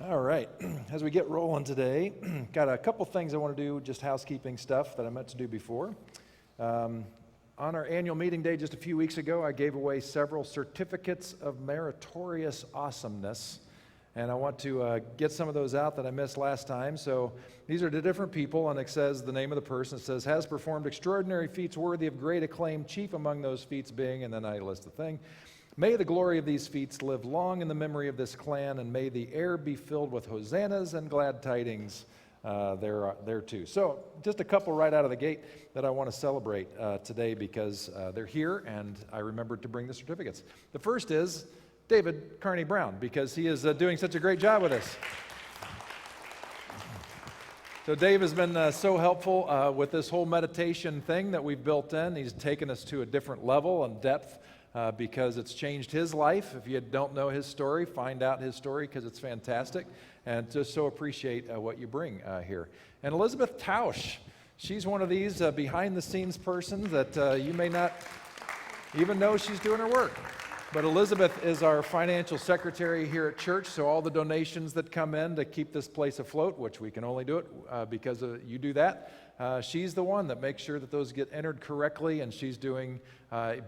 All right, as we get rolling today, got a couple things I want to do, just housekeeping stuff that I meant to do before. On our annual meeting day just a few weeks ago, I gave away several certificates of meritorious awesomeness, and I want to get some of those out that I missed last time. So these are to different people, and it says the name of the person. It says, has performed extraordinary feats worthy of great acclaim, chief among those feats being, and then I list the thing. May the glory of these feats live long in the memory of this clan, and may the air be filled with hosannas and glad tidings there too. So just a couple right out of the gate that I want to celebrate today because they're here, and I remembered to bring the certificates. The first is David Carney Brown, because he is doing such a great job with us. So Dave has been so helpful with this whole meditation thing that we've built in. He's taken us to a different level and depth because it's changed his life. If you don't know his story, find out his story because it's fantastic. And just so appreciate what you bring here. And Elizabeth Tausch, she's one of these behind-the-scenes persons that you may not even know she's doing her work. But Elizabeth is our financial secretary here at church, so all the donations that come in to keep this place afloat, which we can only do it because you do that, she's the one that makes sure that those get entered correctly, and she's doing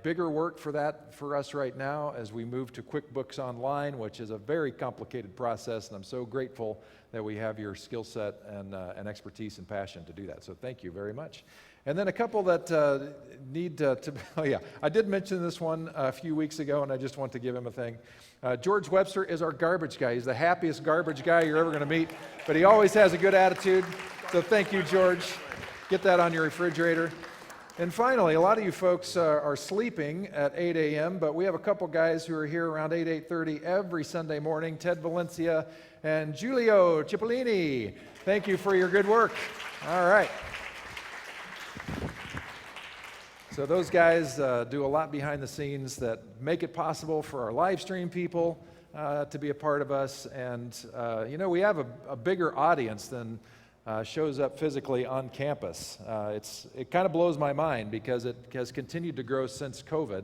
bigger work for that for us right now as we move to QuickBooks Online, which is a very complicated process, and I'm so grateful that we have your skill set and expertise and passion to do that. So thank you very much. And then a couple that need to, oh yeah, I did mention this one a few weeks ago, and I just want to give him a thing. George Webster is our garbage guy. He's the happiest garbage guy you're ever going to meet, but he always has a good attitude. So thank you, George. Get that on your refrigerator. And finally, a lot of you folks are sleeping at 8 a.m., but we have a couple guys who are here around 8:30 every Sunday morning, Ted Valencia and Giulio Cipollini. Thank you for your good work. All right. So those guys do a lot behind the scenes that make it possible for our live stream people to be a part of us. And, we have a bigger audience than shows up physically on campus. It kind of blows my mind because it has continued to grow since COVID.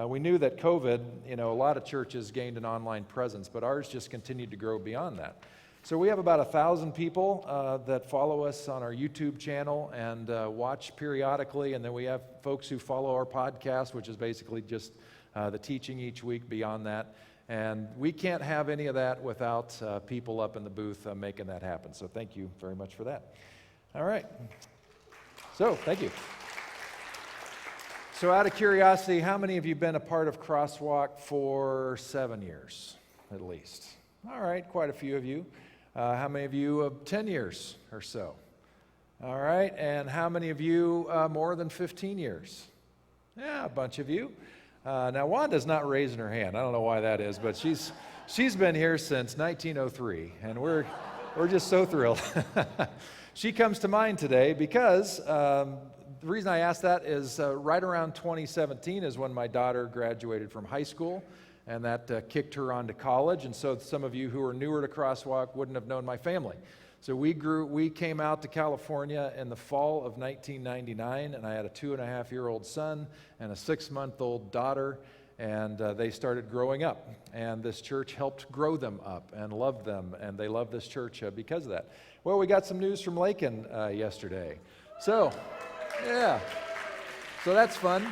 We knew that COVID, a lot of churches gained an online presence, but ours just continued to grow beyond that. So we have about 1,000 people that follow us on our YouTube channel and watch periodically, and then we have folks who follow our podcast, which is basically just the teaching each week beyond that. And we can't have any of that without people up in the booth making that happen. So thank you very much for that. All right. So thank you. So out of curiosity, how many of you have been a part of Crosswalk for 7 years, at least? All right, quite a few of you. How many of you of 10 years or so? All right, and how many of you more than 15 years? Yeah, a bunch of you. Now, Wanda's not raising her hand. I don't know why that is, but she's been here since 1903, and we're just so thrilled. She comes to mind today because the reason I asked that is right around 2017 is when my daughter graduated from high school, and that kicked her on to college. And so some of you who are newer to Crosswalk wouldn't have known my family. So we came out to California in the fall of 1999, and I had a 2.5-year-old son and a 6-month-old daughter, and they started growing up. And this church helped grow them up and loved them, and they love this church because of that. Well, we got some news from Lakin yesterday. So, yeah, so that's fun.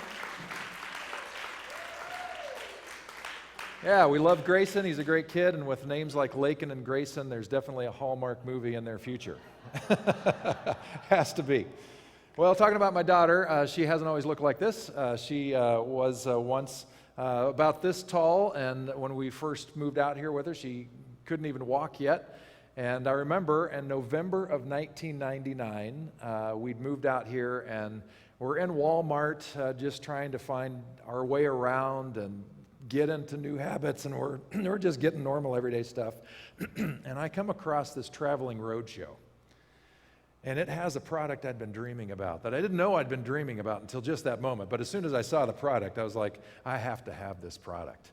Yeah, we love Grayson. He's a great kid, and with names like Lakin and Grayson, there's definitely a Hallmark movie in their future. Has to be. Well, talking about my daughter, she hasn't always looked like this. She was once about this tall, and when we first moved out here with her, she couldn't even walk yet. And I remember in November of 1999, we'd moved out here, and we're in Walmart just trying to find our way around and get into new habits, and we're just getting normal everyday stuff. And I come across this traveling roadshow, and it has a product I'd been dreaming about that I didn't know I'd been dreaming about until just that moment. But as soon as I saw the product, I was like, I have to have this product.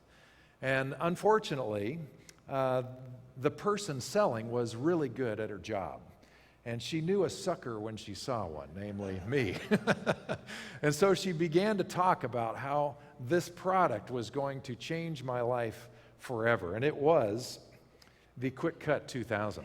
And unfortunately, the person selling was really good at her job. And she knew a sucker when she saw one, namely me. And so she began to talk about how this product was going to change my life forever. And it was the Quick Cut 2000,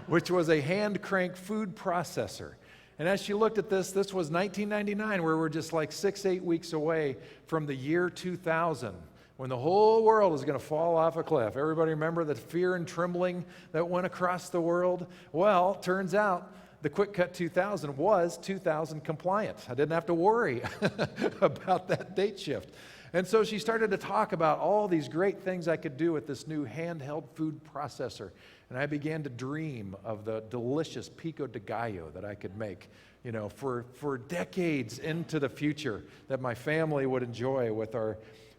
which was a hand crank food processor. And as she looked at this was 1999, where we're just like 8 weeks away from the year 2000, when the whole world is going to fall off a cliff. Everybody remember the fear and trembling that went across the world? Well, turns out the Quick Cut 2000 was 2000 compliant. I didn't have to worry about that date shift. And so she started to talk about all these great things I could do with this new handheld food processor. And I began to dream of the delicious pico de gallo that I could make, for decades into the future, that my family would enjoy with our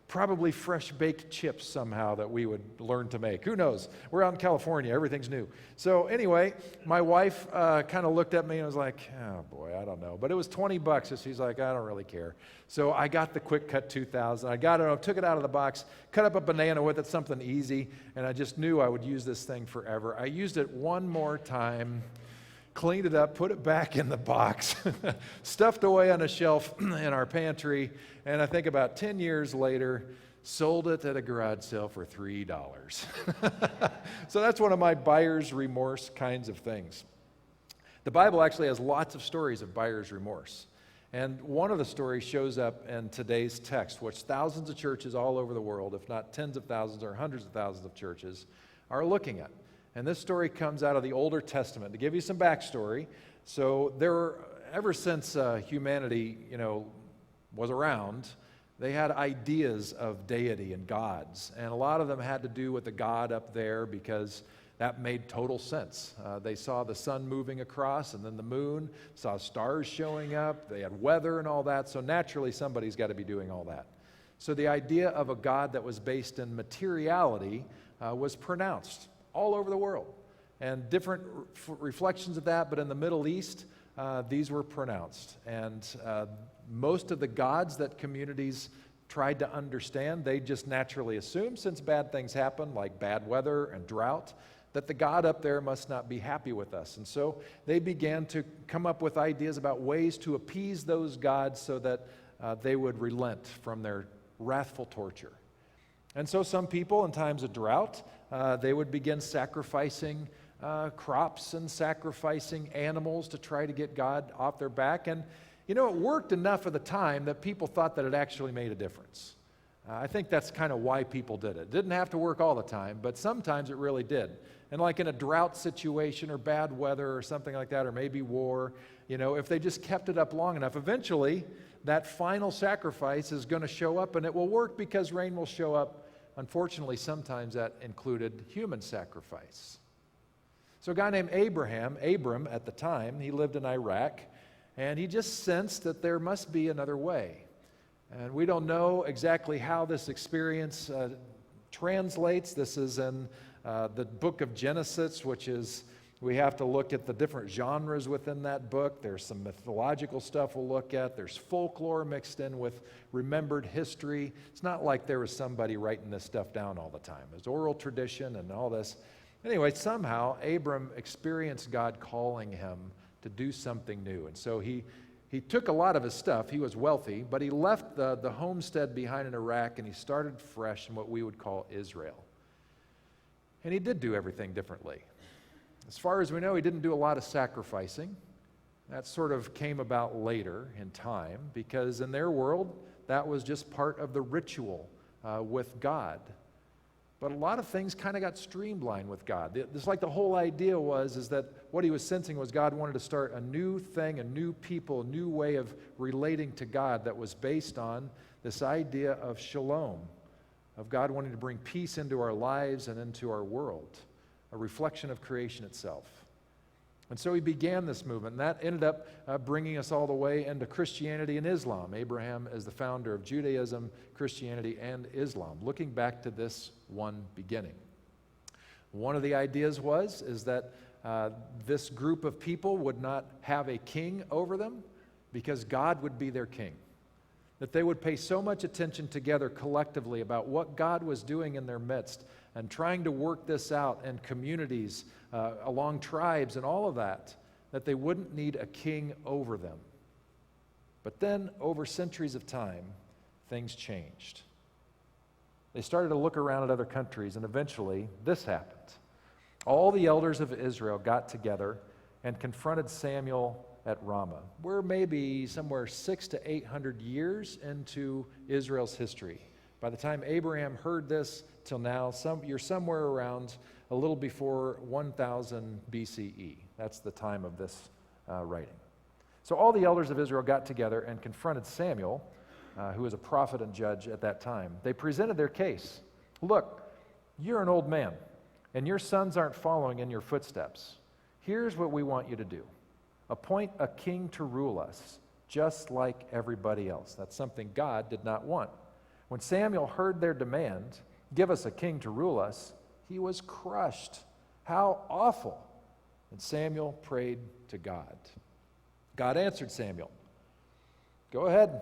probably fresh baked chips somehow that we would learn to make. Who knows? We're out in California. Everything's new. So anyway, my wife kind of looked at me and was like, oh boy, I don't know. But it was $20, and she's like, I don't really care. So I got the Quick Cut 2000. I got it, I took it out of the box, cut up a banana with it, something easy, and I just knew I would use this thing forever. I used it one more time, cleaned it up, put it back in the box, stuffed away on a shelf in our pantry, and I think about 10 years later, sold it at a garage sale for $3. So that's one of my buyer's remorse kinds of things. The Bible actually has lots of stories of buyer's remorse. And one of the stories shows up in today's text, which thousands of churches all over the world, if not tens of thousands or hundreds of thousands of churches, are looking at. And this story comes out of the Older Testament. To give you some backstory, so ever since humanity, was around, they had ideas of deity and gods. And a lot of them had to do with the God up there because that made total sense. They saw the sun moving across and then the moon, saw stars showing up, they had weather and all that, so naturally somebody's got to be doing all that. So the idea of a God that was based in materiality was pronounced all over the world. And different reflections of that, but in the Middle East, these were pronounced. And most of the gods that communities tried to understand, they just naturally assumed, since bad things happen, like bad weather and drought, that the God up there must not be happy with us. And so they began to come up with ideas about ways to appease those gods so that they would relent from their wrathful torture. And so some people, in times of drought, they would begin sacrificing crops and sacrificing animals to try to get God off their back. And, it worked enough at the time that people thought that it actually made a difference. I think that's kind of why people did it. It didn't have to work all the time, but sometimes it really did. And like in a drought situation or bad weather or something like that, or maybe war, if they just kept it up long enough, eventually that final sacrifice is going to show up, and it will work because rain will show up. Unfortunately, sometimes that included human sacrifice. So a guy named Abram at the time, he lived in Iraq, and he just sensed that there must be another way. And we don't know exactly how this experience translates. This is in the book of Genesis, which is, we have to look at the different genres within that book. There's some mythological stuff we'll look at. There's folklore mixed in with remembered history. It's not like there was somebody writing this stuff down all the time. There's oral tradition and all this. Anyway, somehow Abram experienced God calling him to do something new. And so he took a lot of his stuff. He was wealthy, but he left the homestead behind in Iraq, and he started fresh in what we would call Israel. And he did do everything differently. As far as we know, he didn't do a lot of sacrificing. That sort of came about later in time, because in their world, that was just part of the ritual with God. But a lot of things kind of got streamlined with God. It's like the whole idea is that what he was sensing was God wanted to start a new thing, a new people, a new way of relating to God that was based on this idea of shalom, of God wanting to bring peace into our lives and into our world, a reflection of creation itself. And so he began this movement, and that ended up bringing us all the way into Christianity and Islam. Abraham is the founder of Judaism, Christianity, and Islam, looking back to this one beginning. One of the ideas is that this group of people would not have a king over them because God would be their king. That they would pay so much attention together collectively about what God was doing in their midst and trying to work this out in communities, along tribes and all of that, that they wouldn't need a king over them. But then, over centuries of time, things changed. They started to look around at other countries, and eventually this happened. All the elders of Israel got together and confronted Samuel at Ramah. We're maybe somewhere 600 to 800 years into Israel's history. By the time Abraham heard this till now, you're somewhere around a little before 1000 BCE. That's the time of this writing. So all the elders of Israel got together and confronted Samuel, who was a prophet and judge at that time. They presented their case. Look, you're an old man, and your sons aren't following in your footsteps. Here's what we want you to do. Appoint a king to rule us, just like everybody else. That's something God did not want. When Samuel heard their demand, give us a king to rule us, he was crushed. How awful. And Samuel prayed to God. God answered Samuel, go ahead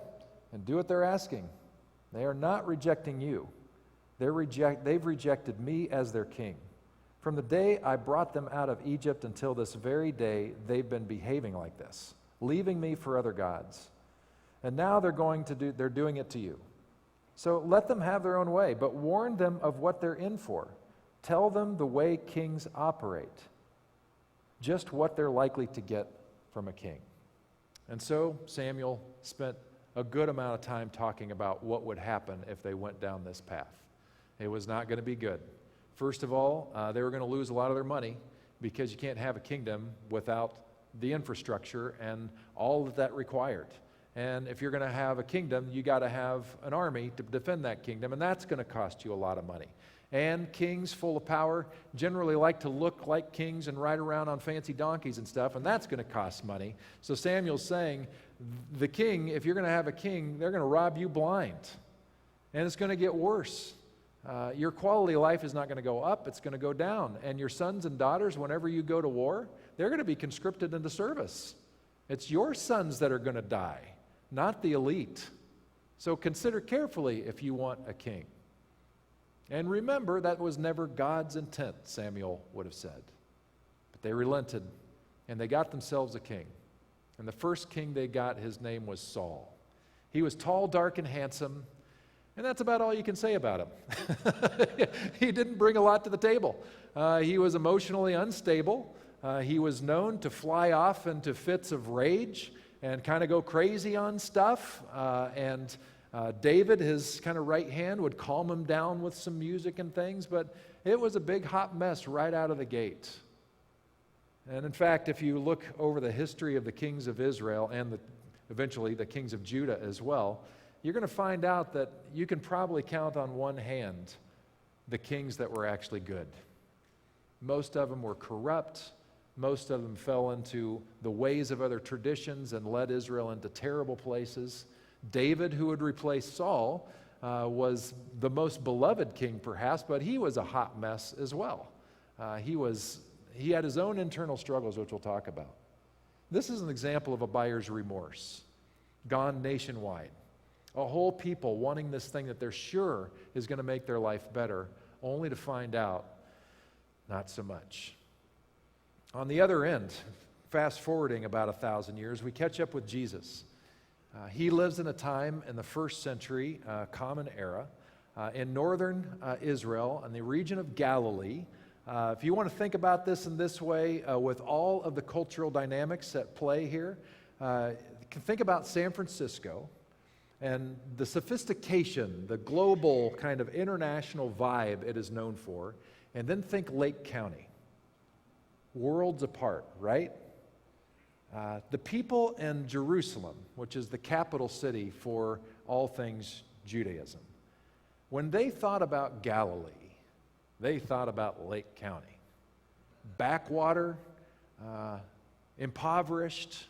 and do what they're asking. They are not rejecting you. They've rejected me as their king. From the day I brought them out of Egypt until this very day, they've been behaving like this, leaving me for other gods. And now they're doing it to you. So let them have their own way, but warn them of what they're in for. Tell them the way kings operate, just what they're likely to get from a king. And so Samuel spent a good amount of time talking about what would happen if they went down this path. It was not going to be good. First of all, they were going to lose a lot of their money because you can't have a kingdom without the infrastructure and all that required. And if you're going to have a kingdom, you got to have an army to defend that kingdom, and that's going to cost you a lot of money. And kings full of power generally like to look like kings and ride around on fancy donkeys and stuff, and that's going to cost money. So Samuel's saying, the king, if you're going to have a king, they're going to rob you blind. And it's going to get worse. Your quality of life is not going to go up, it's going to go down. And your sons and daughters, whenever you go to war, they're going to be conscripted into service. It's your sons that are going to die, not the elite. So consider carefully if you want a king. And remember, that was never God's intent, Samuel would have said. But they relented, and they got themselves a king. And the first king they got, his name was Saul. He was tall, dark, and handsome, and that's about all you can say about him. He didn't bring a lot to the table. He was emotionally unstable. He was known to fly off into fits of rage and kind of go crazy on stuff. David, his kind of right hand, would calm him down with some music and things, but it was a big hot mess right out of the gate. And in fact, if you look over the history of the kings of Israel and eventually the kings of Judah as well, you're going to find out that you can probably count on one hand the kings that were actually good. Most of them were corrupt. Most of them fell into the ways of other traditions and led Israel into terrible places. David, who would replace Saul, was the most beloved king perhaps, but he was a hot mess as well. He had his own internal struggles, which we'll talk about. This is an example of a buyer's remorse, gone nationwide. A whole people wanting this thing that they're sure is going to make their life better, only to find out not so much. On the other end, fast forwarding about 1,000 years, we catch up with Jesus. He lives in a time in the first century, Common Era, in northern Israel, in the region of Galilee. If you want to think about this in this way, with all of the cultural dynamics at play here, think about San Francisco and the sophistication, the global kind of international vibe it is known for, and then think Lake County. Worlds apart, right? The people in Jerusalem, which is the capital city for all things Judaism, when they thought about Galilee, they thought about Lake County. Backwater, impoverished,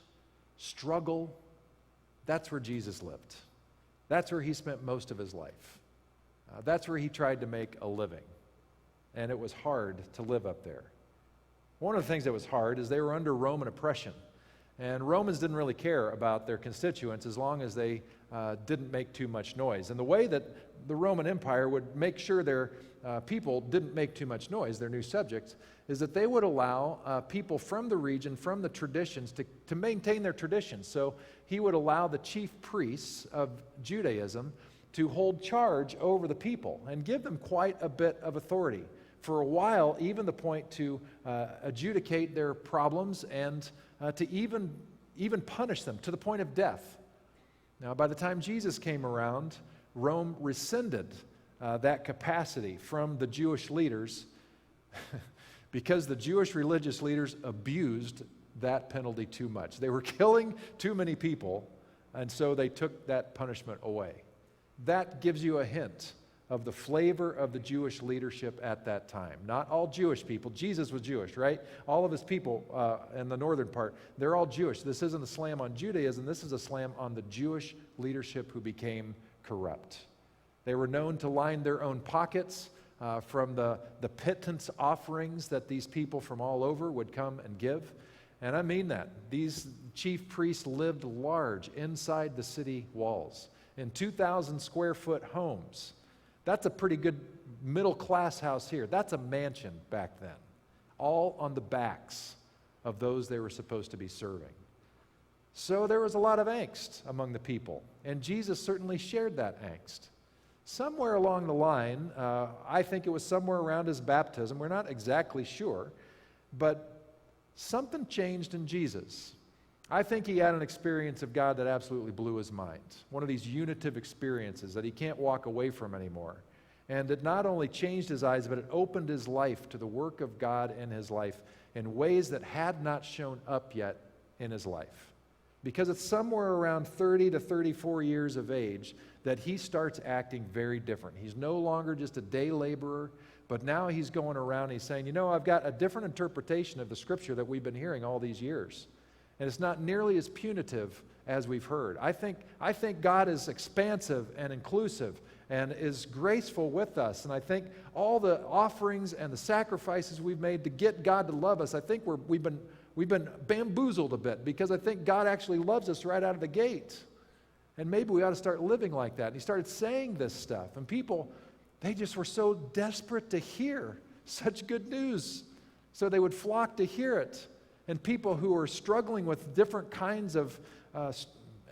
struggle. That's where Jesus lived. That's where he spent most of his life. That's where he tried to make a living. And it was hard to live up there. One of the things that was hard is they were under Roman oppression. And Romans didn't really care about their constituents as long as they didn't make too much noise. And the way that the Roman Empire would make sure their people didn't make too much noise, their new subjects, is that they would allow people from the region, from the traditions, to maintain their traditions. So he would allow the chief priests of Judaism to hold charge over the people and give them quite a bit of authority. For a while, even the point to adjudicate their problems and to even punish them to the point of death. Now, by the time Jesus came around, Rome rescinded that capacity from the Jewish leaders because the Jewish religious leaders abused that penalty too much. They were killing too many people, and so they took that punishment away. That gives you a hint of the flavor of the Jewish leadership at that time. Not all Jewish people. Jesus was Jewish, right? All of his people in the northern part, they're all Jewish. This isn't a slam on Judaism. This is a slam on the Jewish leadership who became corrupt. They were known to line their own pockets from the pittance offerings that these people from all over would come and give. And I mean that. These chief priests lived large inside the city walls in 2,000 square foot homes. That's a pretty good middle class house here. That's a mansion back then, all on the backs of those they were supposed to be serving. So there was a lot of angst among the people, and Jesus certainly shared that angst. Somewhere along the line, I think it was somewhere around his baptism, we're not exactly sure, but something changed in Jesus. I think he had an experience of God that absolutely blew his mind. One of these unitive experiences that he can't walk away from anymore. And it not only changed his eyes, but it opened his life to the work of God in his life in ways that had not shown up yet in his life. Because it's somewhere around 30 to 34 years of age that he starts acting very different. He's no longer just a day laborer, but now he's going around, he's saying, you know, I've got a different interpretation of the scripture that we've been hearing all these years. And it's not nearly as punitive as we've heard. I think God is expansive and inclusive and is graceful with us. And I think all the offerings and the sacrifices we've made to get God to love us, I think we've been bamboozled a bit, because I think God actually loves us right out of the gate. And maybe we ought to start living like that. And he started saying this stuff. And people, they just were so desperate to hear such good news. So they would flock to hear it. And people who were struggling with different kinds of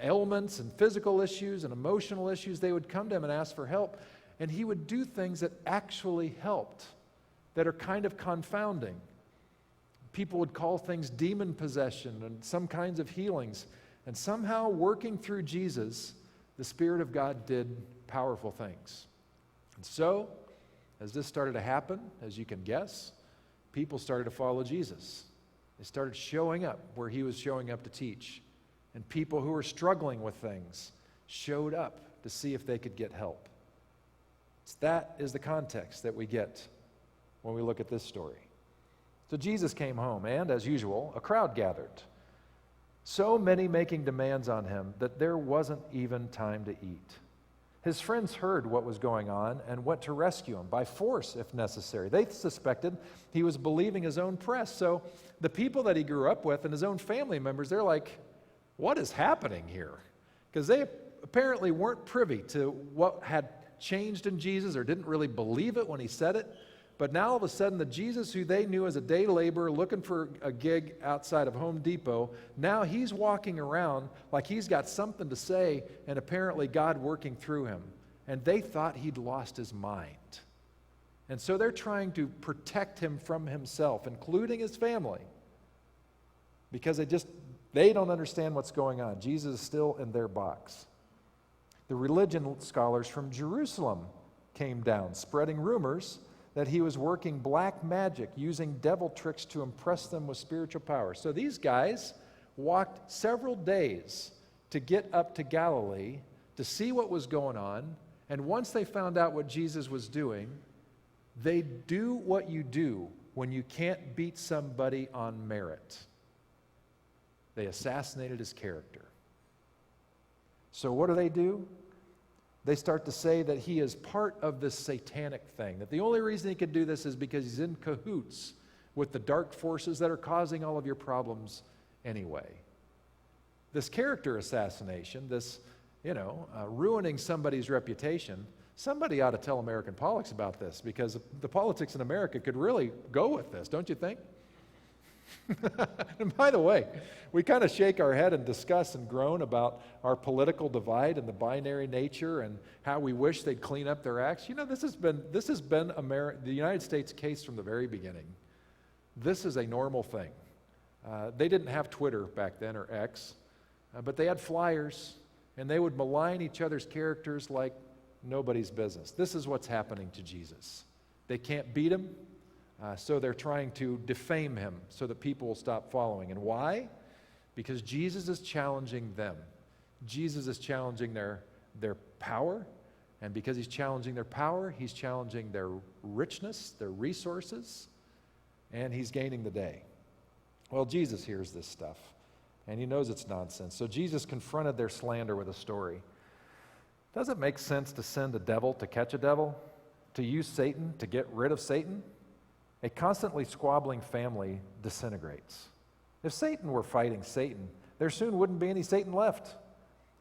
ailments and physical issues and emotional issues, they would come to him and ask for help. And he would do things that actually helped, that are kind of confounding. People would call things demon possession and some kinds of healings. And somehow, working through Jesus, the Spirit of God did powerful things. And so, as this started to happen, as you can guess, people started to follow Jesus. They started showing up where he was showing up to teach. And people who were struggling with things showed up to see if they could get help. That is the context that we get when we look at this story. So Jesus came home, and as usual, a crowd gathered. So many making demands on him that there wasn't even time to eat. His friends heard what was going on and went to rescue him, by force if necessary. They suspected he was believing his own press. So the people that he grew up with and his own family members, they're like, what is happening here? Because they apparently weren't privy to what had changed in Jesus, or didn't really believe it when he said it. But now all of a sudden, the Jesus who they knew as a day laborer looking for a gig outside of Home Depot, now he's walking around like he's got something to say, and apparently God working through him. And they thought he'd lost his mind. And so they're trying to protect him from himself, including his family, because they don't understand what's going on. Jesus is still in their box. The religion scholars from Jerusalem came down, spreading rumors that he was working black magic, using devil tricks to impress them with spiritual power. So these guys walked several days to get up to Galilee to see what was going on, and once they found out what Jesus was doing, they do what you do when you can't beat somebody on merit. They assassinated his character. So what do? They start to say that he is part of this satanic thing, that the only reason he could do this is because he's in cahoots with the dark forces that are causing all of your problems anyway. This character assassination, this, ruining somebody's reputation, somebody ought to tell American politics about this, because the politics in America could really go with this, don't you think? And by the way, we kind of shake our head and discuss and groan about our political divide and the binary nature and how we wish they'd clean up their acts. You know, this has been the United States case from the very beginning. This is a normal thing. They didn't have Twitter back then, or X, but they had flyers, and they would malign each other's characters like nobody's business. This is what's happening to Jesus. They can't beat him. So they're trying to defame him so that people will stop following. And why? Because Jesus is challenging them. Jesus is challenging their power. And because he's challenging their power, he's challenging their richness, their resources, and he's gaining the day. Well, Jesus hears this stuff, and he knows it's nonsense. So Jesus confronted their slander with a story. Does it make sense to send a devil to catch a devil? To use Satan to get rid of Satan? A constantly squabbling family disintegrates. If Satan were fighting Satan, there soon wouldn't be any Satan left.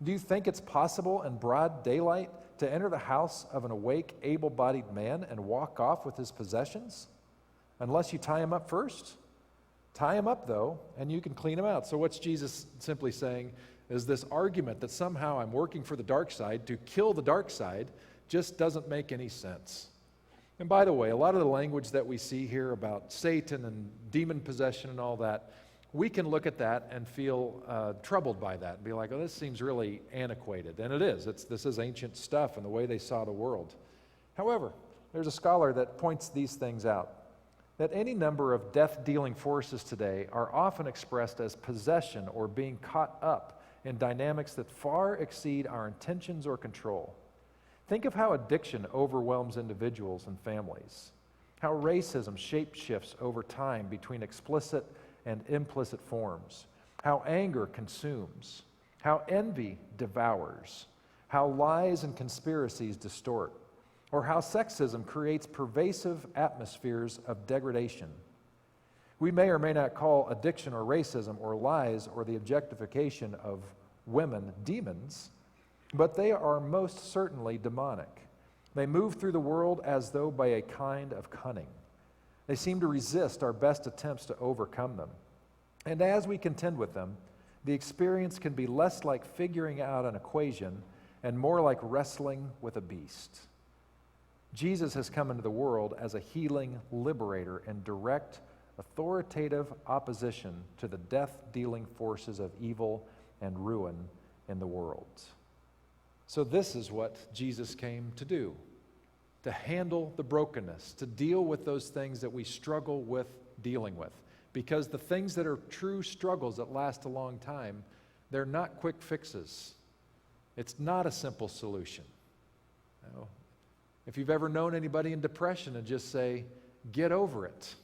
Do you think it's possible in broad daylight to enter the house of an awake, able-bodied man and walk off with his possessions? Unless you tie him up first. Tie him up, though, and you can clean him out. So what's Jesus simply saying is this argument that somehow I'm working for the dark side to kill the dark side just doesn't make any sense. And by the way, a lot of the language that we see here about Satan and demon possession and all that, we can look at that and feel troubled by that and be like, oh, this seems really antiquated. And it is. This is ancient stuff and the way they saw the world. However, there's a scholar that points these things out, that any number of death-dealing forces today are often expressed as possession or being caught up in dynamics that far exceed our intentions or control. Think of how addiction overwhelms individuals and families, how racism shape-shifts over time between explicit and implicit forms, how anger consumes, how envy devours, how lies and conspiracies distort, or how sexism creates pervasive atmospheres of degradation. We may or may not call addiction or racism or lies or the objectification of women demons, but they are most certainly demonic. They move through the world as though by a kind of cunning. They seem to resist our best attempts to overcome them. And as we contend with them, the experience can be less like figuring out an equation and more like wrestling with a beast. Jesus has come into the world as a healing liberator in direct, authoritative opposition to the death-dealing forces of evil and ruin in the world. So this is what Jesus came to do, to handle the brokenness, to deal with those things that we struggle with dealing with. Because the things that are true struggles that last a long time, they're not quick fixes. It's not a simple solution. You know, if you've ever known anybody in depression and just say, get over it,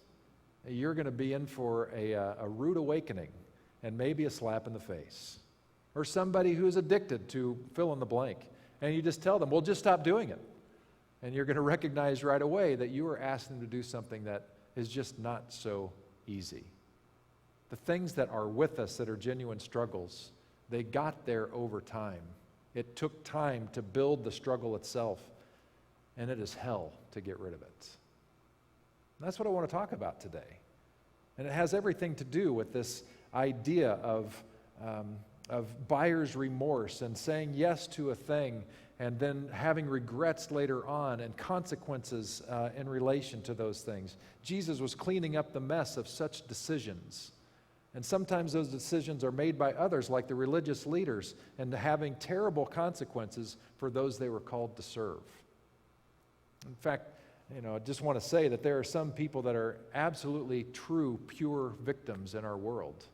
you're going to be in for a rude awakening and maybe a slap in the face. Or somebody who's addicted to fill in the blank, and you just tell them, well, just stop doing it. And you're going to recognize right away that you are asking them to do something that is just not so easy. The things that are with us that are genuine struggles, they got there over time. It took time to build the struggle itself, and it is hell to get rid of it. And that's what I want to talk about today. And it has everything to do with this idea of buyer's remorse and saying yes to a thing and then having regrets later on and consequences in relation to those things. Jesus was cleaning up the mess of such decisions. And sometimes those decisions are made by others, like the religious leaders, and having terrible consequences for those they were called to serve. In fact, I just want to say that there are some people that are absolutely true, pure victims in our world.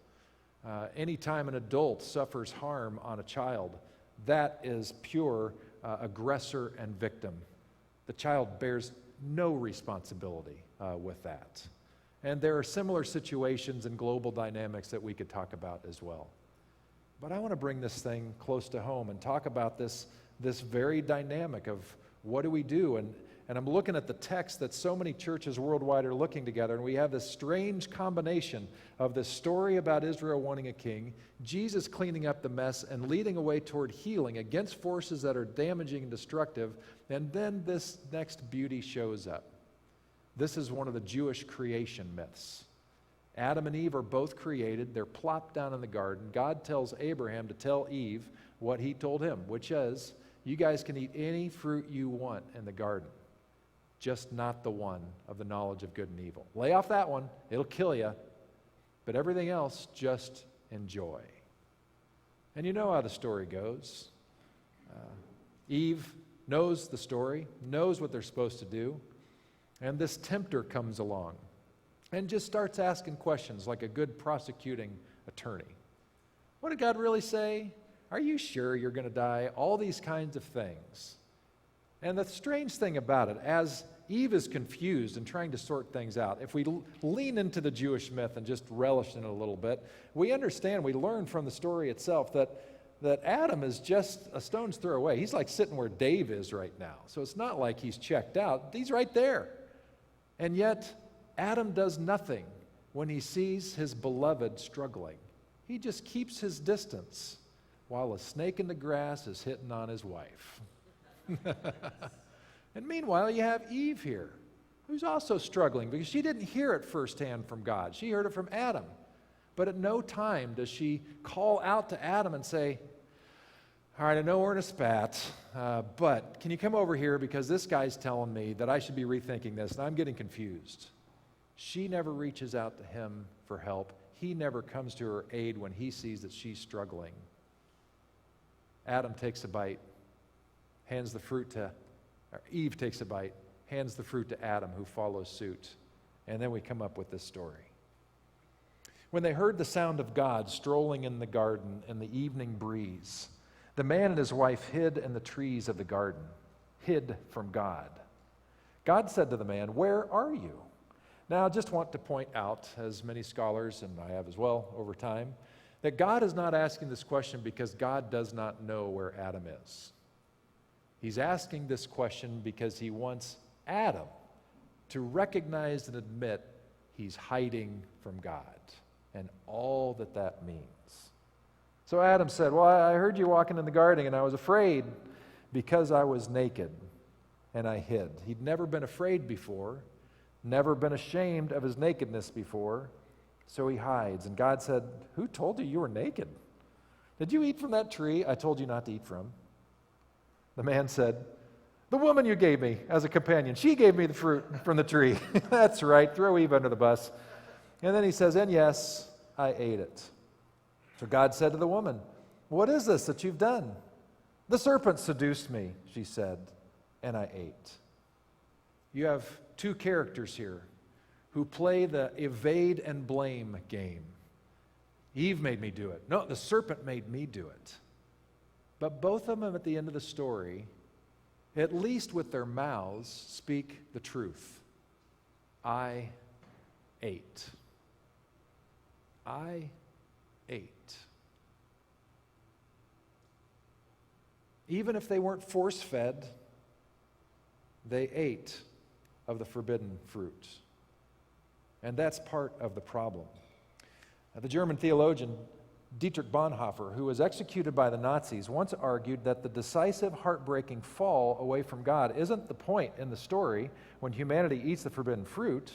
Anytime an adult suffers harm on a child, that is pure aggressor and victim. The child bears no responsibility with that. And there are similar situations and global dynamics that we could talk about as well. But I want to bring this thing close to home and talk about this very dynamic of what do we do? And I'm looking at the text that so many churches worldwide are looking together, and we have this strange combination of this story about Israel wanting a king, Jesus cleaning up the mess and leading a way toward healing against forces that are damaging and destructive, and then this next beauty shows up. This is one of the Jewish creation myths. Adam and Eve are both created. They're plopped down in the garden. God tells Abraham to tell Eve what he told him, which is, you guys can eat any fruit you want in the garden, just not the one of the knowledge of good and evil. Lay off that one. It'll kill you. But everything else, just enjoy. And you know how the story goes. Eve knows the story, knows what they're supposed to do, and this tempter comes along and just starts asking questions like a good prosecuting attorney. What did God really say? Are you sure you're going to die? All these kinds of things. And the strange thing about it, as Eve is confused and trying to sort things out, if we lean into the Jewish myth and just relish in it a little bit, we understand, we learn from the story itself that Adam is just a stone's throw away. He's like sitting where Dave is right now. So it's not like he's checked out. He's right there. And yet, Adam does nothing when he sees his beloved struggling. He just keeps his distance while a snake in the grass is hitting on his wife. And meanwhile, you have Eve here, who's also struggling because she didn't hear it firsthand from God. She heard it from Adam. But at no time does she call out to Adam and say, all right, I know we're in a spat, but can you come over here because this guy's telling me that I should be rethinking this and I'm getting confused. She never reaches out to him for help. He never comes to her aid when he sees that she's struggling. Adam takes a bite, hands the fruit to, or Eve takes a bite, hands the fruit to Adam, who follows suit. And then we come up with this story. When they heard the sound of God strolling in the garden in the evening breeze, the man and his wife hid in the trees of the garden, hid from God. God said to the man, "Where are you?" Now, I just want to point out, as many scholars, and I have as well over time, that God is not asking this question because God does not know where Adam is. He's asking this question because he wants Adam to recognize and admit he's hiding from God and all that that means. So Adam said, well, I heard you walking in the garden and I was afraid because I was naked and I hid. He'd never been afraid before, never been ashamed of his nakedness before, so he hides. And God said, who told you you were naked? Did you eat from that tree I told you not to eat from? The man said, the woman you gave me as a companion, she gave me the fruit from the tree. That's right, throw Eve under the bus. And then he says, and yes, I ate it. So God said to the woman, what is this that you've done? The serpent seduced me, she said, and I ate. You have two characters here who play the evade and blame game. Eve made me do it. No, the serpent made me do it. But both of them at the end of the story, at least with their mouths, speak the truth. I ate. I ate. Even if they weren't force-fed, they ate of the forbidden fruit. And that's part of the problem. The German theologian Dietrich Bonhoeffer, who was executed by the Nazis, once argued that the decisive, heartbreaking fall away from God isn't the point in the story when humanity eats the forbidden fruit,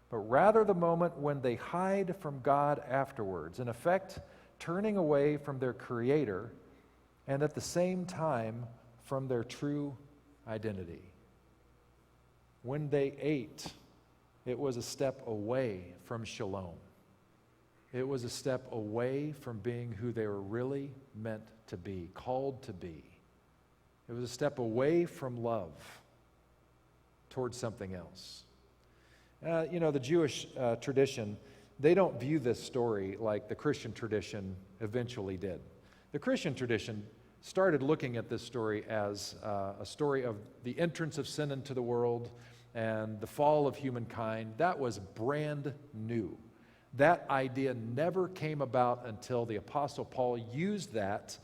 but rather the moment when they hide from God afterwards, in effect, turning away from their Creator and at the same time from their true identity. When they ate, it was a step away from shalom. It was a step away from being who they were really meant to be, called to be. It was a step away from love towards something else. The Jewish tradition, they don't view this story like the Christian tradition eventually did. The Christian tradition started looking at this story as a story of the entrance of sin into the world and the fall of humankind. That was brand new. That idea never came about until the Apostle Paul used that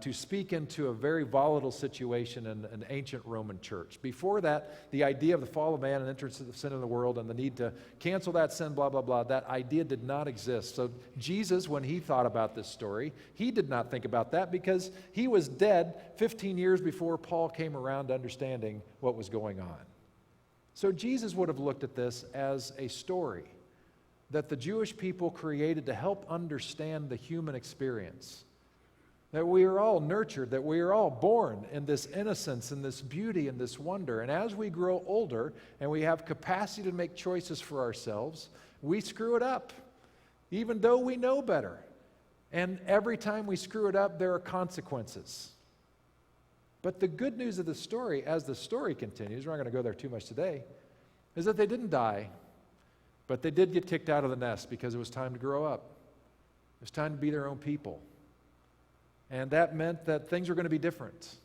to speak into a very volatile situation in an ancient Roman church. Before that, the idea of the fall of man and entrance of sin in the world and the need to cancel that sin, blah, blah, blah, that idea did not exist. So Jesus, when he thought about this story, he did not think about that because he was dead 15 years before Paul came around to understanding what was going on. So Jesus would have looked at this as a story that the Jewish people created to help understand the human experience. That we are all nurtured, that we are all born in this innocence and this beauty and this wonder. And as we grow older and we have capacity to make choices for ourselves, we screw it up, even though we know better. And every time we screw it up, there are consequences. But the good news of the story, as the story continues, we're not going to go there too much today, is that they didn't die, but they did get kicked out of the nest because it was time to grow up. It was time to be their own people. And that meant that things were going to be different.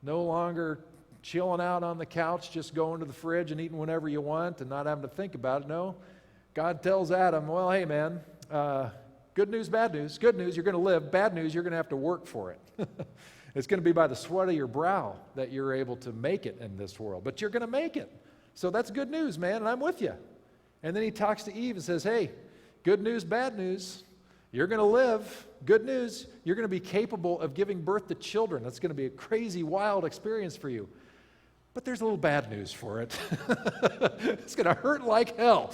No longer chilling out on the couch, just going to the fridge and eating whenever you want and not having to think about it. No, God tells Adam, well, hey man, good news, bad news. Good news, you're going to live. Bad news, you're going to have to work for it. It's going to be by the sweat of your brow that you're able to make it in this world. But you're going to make it. So that's good news, man, and I'm with you. And then he talks to Eve and says, hey, good news, bad news. You're going to live. Good news, you're going to be capable of giving birth to children. That's going to be a crazy, wild experience for you. But there's a little bad news for it. It's going to hurt like hell,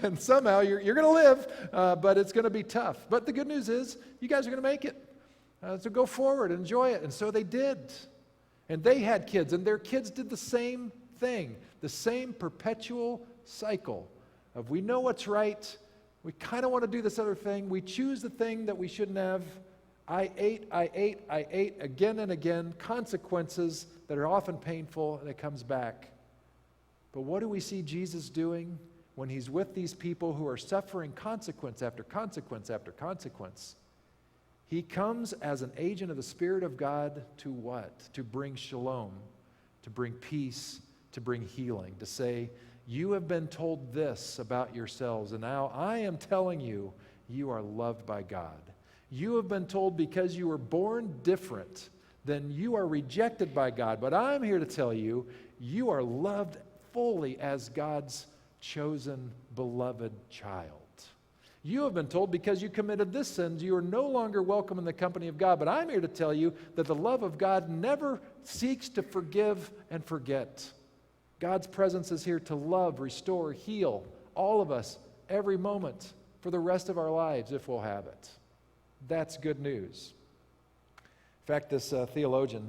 and somehow you're going to live, but it's going to be tough. But the good news is you guys are going to make it. So go forward, enjoy it. And so they did. And they had kids, and their kids did the same thing, the same perpetual cycle of we know what's right, we kind of want to do this other thing, we choose the thing that we shouldn't have. I ate again and again, consequences that are often painful, and it comes back. But what do we see Jesus doing when he's with these people who are suffering consequence after consequence after consequence? He comes as an agent of the Spirit of God to what? To bring shalom, to bring peace, to bring healing, to say, you have been told this about yourselves, and now I am telling you, you are loved by God. You have been told because you were born different, then you are rejected by God. But I'm here to tell you, you are loved fully as God's chosen, beloved child. You have been told because you committed this sin, you are no longer welcome in the company of God. But I'm here to tell you that the love of God never seeks to forgive and forget. God's presence is here to love, restore, heal all of us every moment for the rest of our lives if we'll have it. That's good news. In fact, this theologian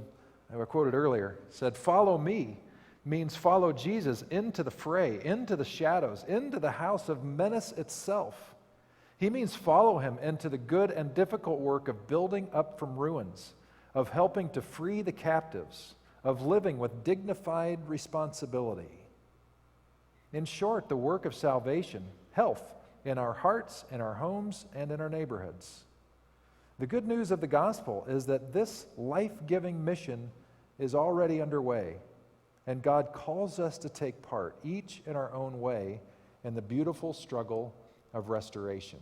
I quoted earlier said, follow me means follow Jesus into the fray, into the shadows, into the house of menace itself. He means follow him into the good and difficult work of building up from ruins, of helping to free the captives, of living with dignified responsibility. In short, the work of salvation, health in our hearts, in our homes, and in our neighborhoods. The good news of the gospel is that this life-giving mission is already underway, and God calls us to take part, each in our own way, in the beautiful struggle of restoration.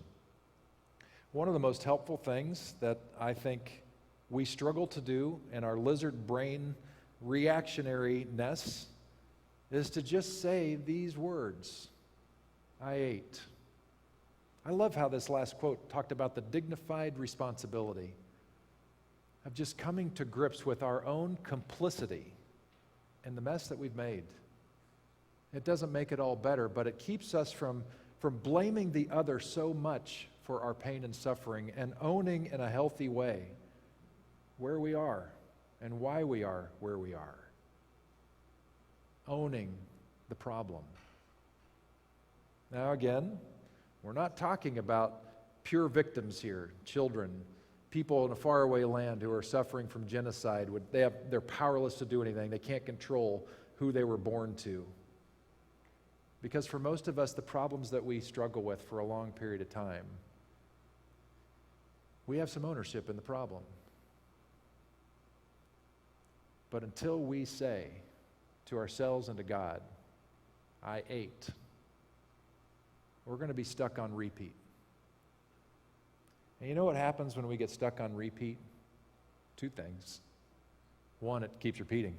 One of the most helpful things that I think we struggle to do in our lizard brain reactionariness is to just say these words, I ate. I love how this last quote talked about the dignified responsibility of just coming to grips with our own complicity in the mess that we've made. It doesn't make it all better, but it keeps us from blaming the other so much for our pain and suffering and owning in a healthy way where we are and why we are where we are. Owning the problem. Now again, we're not talking about pure victims here, children, people in a faraway land who are suffering from genocide. They're powerless to do anything. They can't control who they were born to. Because for most of us, the problems that we struggle with for a long period of time, we have some ownership in the problem. But until we say to ourselves and to God, I ate, we're going to be stuck on repeat. And you know what happens when we get stuck on repeat? Two things. One, it keeps repeating.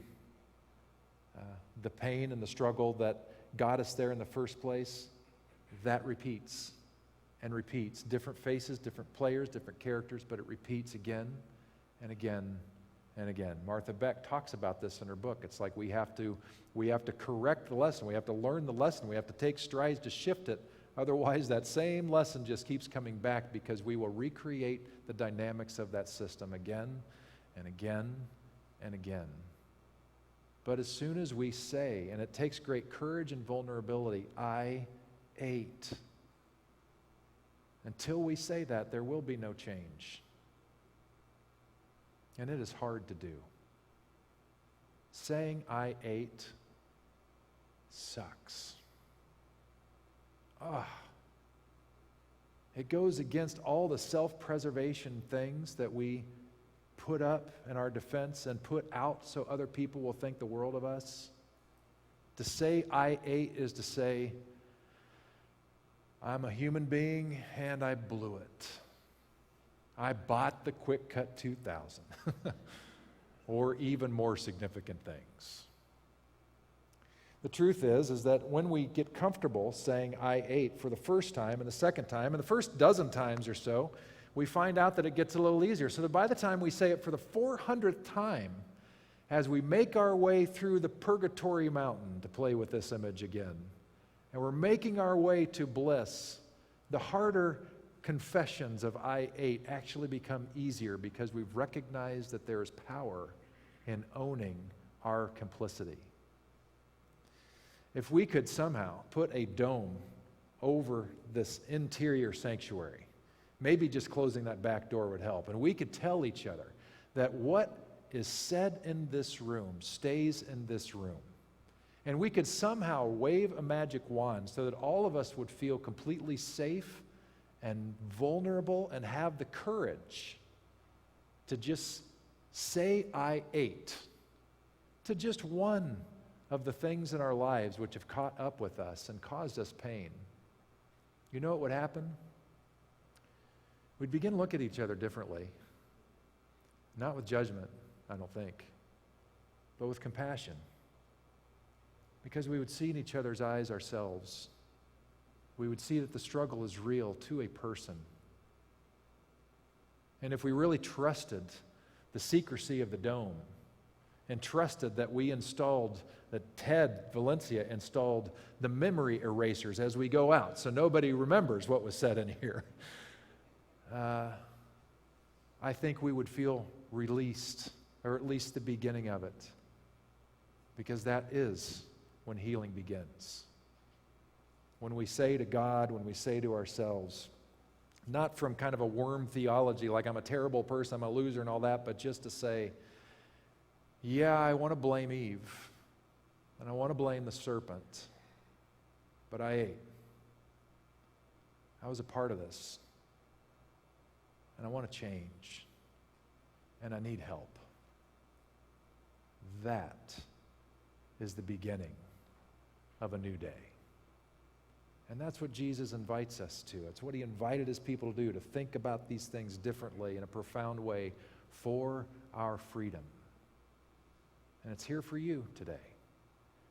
The pain and the struggle that got us there in the first place, that repeats and repeats. Different faces, different players, different characters, but it repeats again and again and again. Martha Beck talks about this in her book. It's like we have to correct the lesson. We have to learn the lesson. We have to take strides to shift it Otherwise, that same lesson just keeps coming back because we will recreate the dynamics of that system again and again and again. But as soon as we say, and it takes great courage and vulnerability, I ate. Until we say that, there will be no change. And it is hard to do. Saying I ate sucks. It goes against all the self-preservation things that we put up in our defense and put out so other people will think the world of us. To say I ate is to say, I'm a human being and I blew it. I bought the Quick Cut 2000. Or even more significant things. The truth is that when we get comfortable saying I ate for the first time and the second time and the first dozen times or so, we find out that it gets a little easier. So that by the time we say it for the 400th time, as we make our way through the purgatory mountain, to play with this image again, and we're making our way to bliss, the harder confessions of I ate actually become easier because we've recognized that there is power in owning our complicity. If we could somehow put a dome over this interior sanctuary, maybe just closing that back door would help, and we could tell each other that what is said in this room stays in this room. And we could somehow wave a magic wand so that all of us would feel completely safe and vulnerable and have the courage to just say I ate to just one of the things in our lives which have caught up with us and caused us pain. You know what would happen? We'd begin to look at each other differently. Not with judgment, I don't think, but with compassion. Because we would see in each other's eyes ourselves. We would see that the struggle is real to a person. And if we really trusted the secrecy of the dome and trusted that we installed, that Ted Valencia installed the memory erasers as we go out so nobody remembers what was said in here, I think we would feel released, or at least the beginning of it, because that is when healing begins. When we say to God, when we say to ourselves, not from kind of a worm theology, like I'm a terrible person, I'm a loser and all that, but just to say, yeah, I want to blame Eve, and I want to blame the serpent, but I ate. I was a part of this, and I want to change, and I need help. That is the beginning of a new day. And that's what Jesus invites us to. It's what he invited his people to do, to think about these things differently in a profound way for our freedom. And it's here for you today.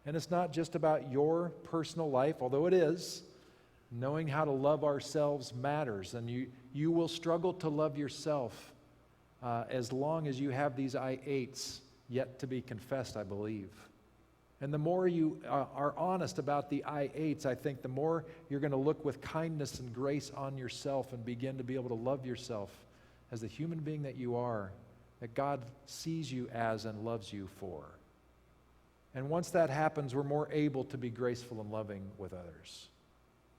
And it's not just about your personal life, although it is. Knowing how to love ourselves matters, and you will struggle to love yourself as long as you have these I ates yet to be confessed, I believe. And the more you are honest about the I ates, I think the more you're going to look with kindness and grace on yourself and begin to be able to love yourself as the human being that you are, that God sees you as and loves you for. And once that happens, we're more able to be graceful and loving with others.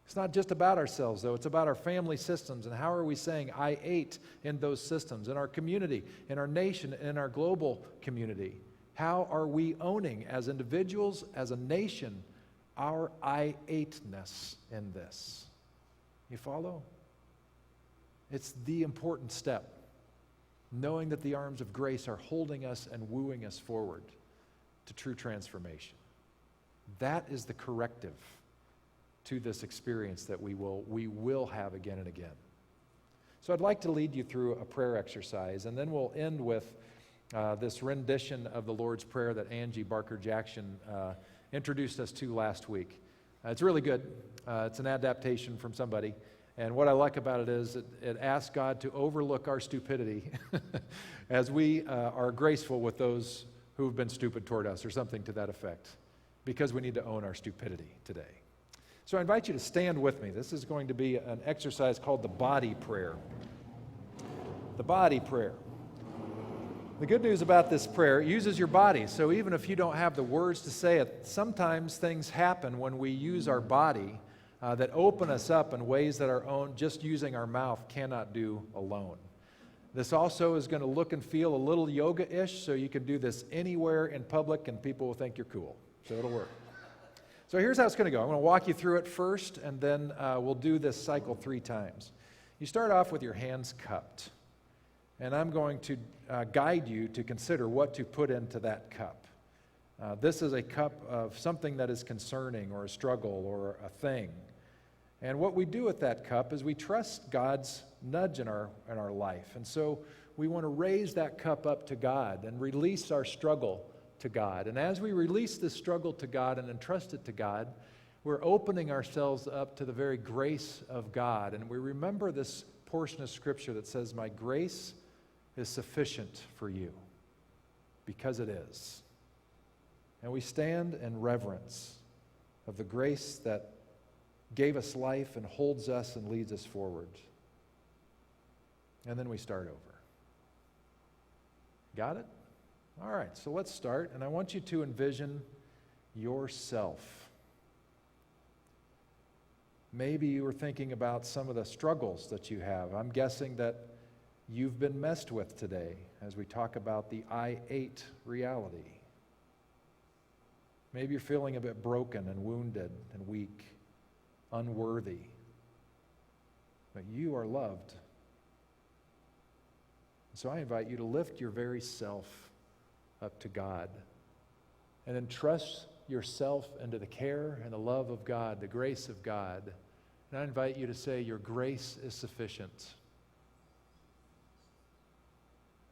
It's not just about ourselves, though. It's about our family systems and how are we saying I ate in those systems, in our community, in our nation, in our global community. How are we owning as individuals, as a nation, our I ate-ness in this? You follow? It's the important step, knowing that the arms of grace are holding us and wooing us forward to true transformation. That is the corrective to this experience that we will have again and again. So I'd like to lead you through a prayer exercise, and then we'll end with this rendition of the Lord's Prayer that Angie Barker-Jackson introduced us to last week. It's really good. It's an adaptation from somebody. And what I like about it is it asks God to overlook our stupidity as we are graceful with those who have been stupid toward us, or something to that effect, because we need to own our stupidity today. So I invite you to stand with me. This is going to be an exercise called the body prayer. The body prayer. The good news about this prayer, it uses your body. So even if you don't have the words to say it, sometimes things happen when we use our body that open us up in ways that our own, just using our mouth, cannot do alone. This also is going to look and feel a little yoga-ish, so you can do this anywhere in public and people will think you're cool. So it'll work. So here's how it's going to go. I'm going to walk you through it first, and then we'll do this cycle 3 times. You start off with your hands cupped, and I'm going to guide you to consider what to put into that cup. This is a cup of something that is concerning or a struggle or a thing. And what we do with that cup is we trust God's nudge in our life. And so we want to raise that cup up to God and release our struggle to God. And as we release this struggle to God and entrust it to God, we're opening ourselves up to the very grace of God. And we remember this portion of Scripture that says, "My grace is sufficient for you," because it is. And we stand in reverence of the grace that gave us life and holds us and leads us forward. And then we start over. Got it? All right, so let's start, and I want you to envision yourself. Maybe you were thinking about some of the struggles that you have. I'm guessing that you've been messed with today as we talk about the I ate reality. Maybe you're feeling a bit broken and wounded and weak, unworthy, but you are loved. So I invite you to lift your very self up to God and entrust yourself into the care and the love of God, the grace of God. And I invite you to say, "Your grace is sufficient,"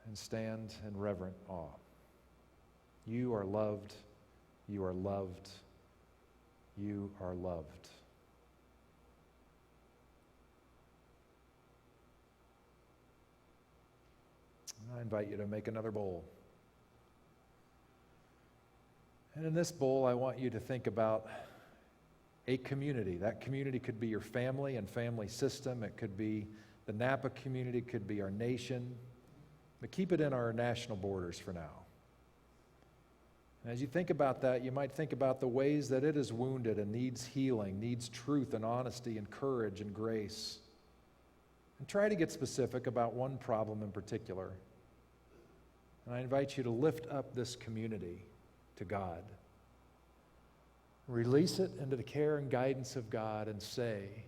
and stand in reverent awe. You are loved. You are loved. You are loved. And I invite you to make another bowl. And in this bowl, I want you to think about a community. That community could be your family and family system. It could be the Napa community. It could be our nation. But keep it in our national borders for now. And as you think about that, you might think about the ways that it is wounded and needs healing, needs truth and honesty and courage and grace. And try to get specific about one problem in particular. And I invite you to lift up this community to God. Release it into the care and guidance of God and say,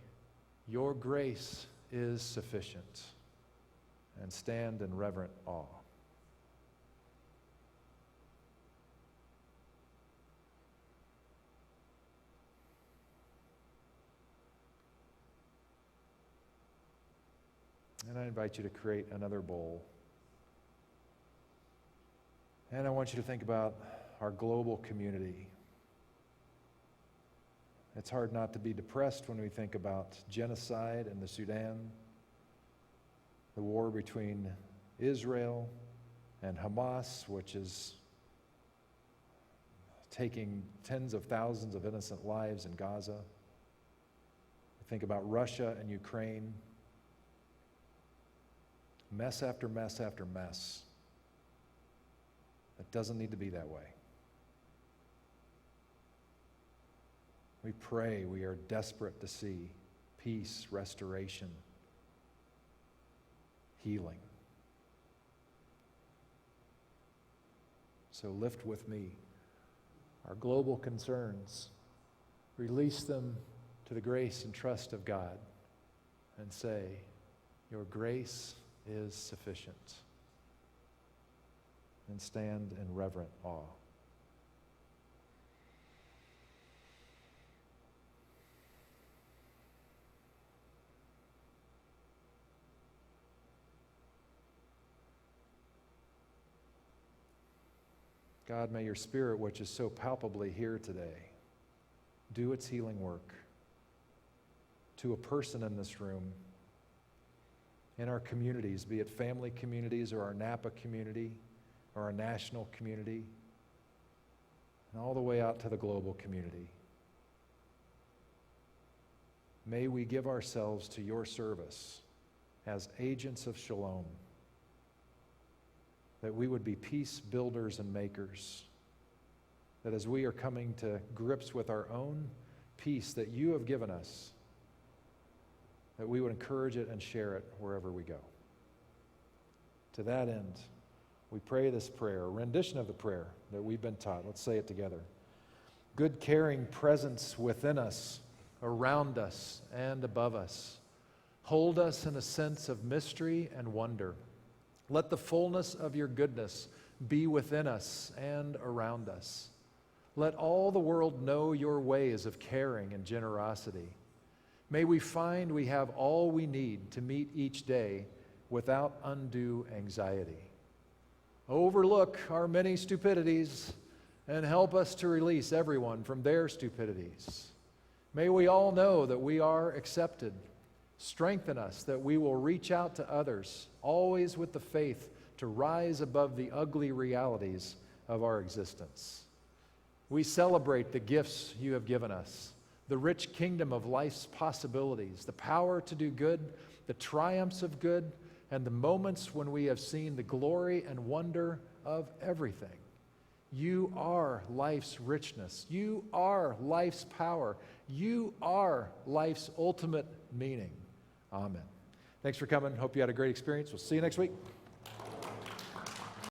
"Your grace is sufficient," and stand in reverent awe. And I invite you to create another bowl. And I want you to think about our global community. It's hard not to be depressed when we think about genocide in the Sudan, the war between Israel and Hamas, which is taking tens of thousands of innocent lives in Gaza. We think about Russia and Ukraine. Mess after mess after mess. It doesn't need to be that way. We pray, we are desperate to see peace, restoration, healing. So lift with me our global concerns, release them to the grace and trust of God, and say, "Your grace is sufficient," and stand in reverent awe. God, may your Spirit, which is so palpably here today, do its healing work to a person in this room, in our communities, be it family communities or our Napa community or our national community, and all the way out to the global community. may we give ourselves to your service as agents of shalom, that we would be peace builders and makers, that as we are coming to grips with our own peace that you have given us, that we would encourage it and share it wherever we go. To that end, we pray this prayer, a rendition of the prayer that we've been taught. Let's say it together. Good, caring presence within us, around us, and above us. Hold us in a sense of mystery and wonder. Let the fullness of your goodness be within us and around us. Let all the world know your ways of caring and generosity. May we find we have all we need to meet each day without undue anxiety. Overlook our many stupidities and help us to release everyone from their stupidities. May we all know that we are accepted. Strengthen us that we will reach out to others, always with the faith to rise above the ugly realities of our existence. We celebrate the gifts you have given us, the rich kingdom of life's possibilities, the power to do good, the triumphs of good, and the moments when we have seen the glory and wonder of everything. You are life's richness. You are life's power. You are life's ultimate meaning. Amen. Thanks for coming. Hope you had a great experience. We'll see you next week.